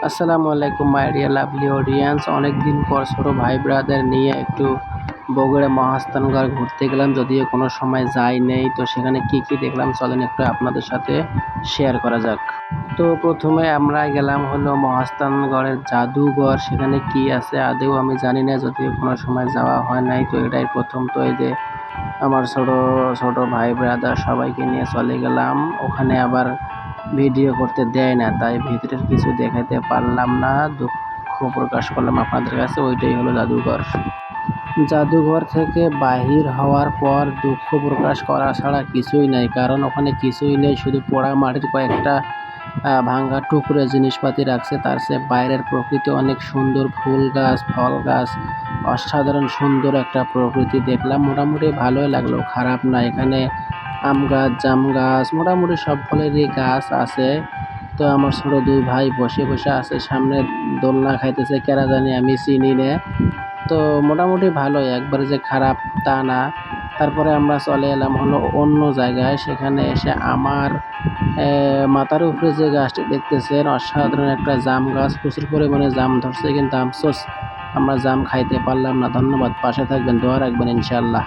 আসসালামু আলাইকুম my dear lovely audience. অনেকদিন পর ছোট ভাই ব্রাদার নিয়ে একটু বগুড়া মহাস্থানগড় ঘুরতে গেলাম, যদিও কোনো সময় যাই নেই। তো সেখানে কি কি দেখলাম চলেন একটু আপনাদের সাথে শেয়ার করা যাক। তো প্রথমে আমরা গেলাম হলো মহাস্থানগড়ের জাদুঘর। সেখানে কি আছে আদেও আমি জানি না, যদিও কোনো সময় যাওয়া হয় নাই। তো এটাই প্রথম। তো এই যে আমার ছোট ছোট ভাই ব্রাদার সবাইকে নিয়ে চলে গেলাম ওখানে। আবার ভিডিও করতে দেয় না, তাই ভিতরের কিছু দেখাতে পারলাম না, দুঃখ প্রকাশ করলাম আপনাদের কাছে। ওইটাই হলো জাদুঘর। জাদুঘর থেকে বাহির হওয়ার পর দুঃখ প্রকাশ করা ছাড়া কিছুই নাই, কারণ ওখানে কিছুই নেই, শুধু পোড়া মাটির কয়েকটা ভাঙ্গা টুকরো জিনিসপাতি রাখছে। তার চেয়ে বাইরের প্রকৃতি অনেক সুন্দর, ফুল গাছ, ফল গাছ, অসাধারণ সুন্দর একটা প্রকৃতি দেখলাম। মোটামুটি ভালোই লাগলো, খারাপ না। এখানে আম গাছ, জাম গাছ, মোটামুটি সব ফলেরই গাছ আছে। তো আমার ছোট দুই ভাই বসে বসে আছে, সামনে দোলনা খাইতেছে, কেরা জানি আমি চিনি না। তো মোটামুটি ভালোই, একবারে যে খারাপ তা না। তারপরে আমরা চলে এলাম হলো অন্য জায়গায়। সেখানে এসে আমার মাথার উপরে যে গাছটি দেখতেছেন, অসাধারণ একটা জাম গাছ, প্রচুর পরিমাণে জাম ধরছে, কিন্তু আফসোস আমরা জাম খাইতে পারলাম না। ধন্যবাদ, পাশে থাকবেন, দোয়া রাখবেন ইনশাআল্লাহ।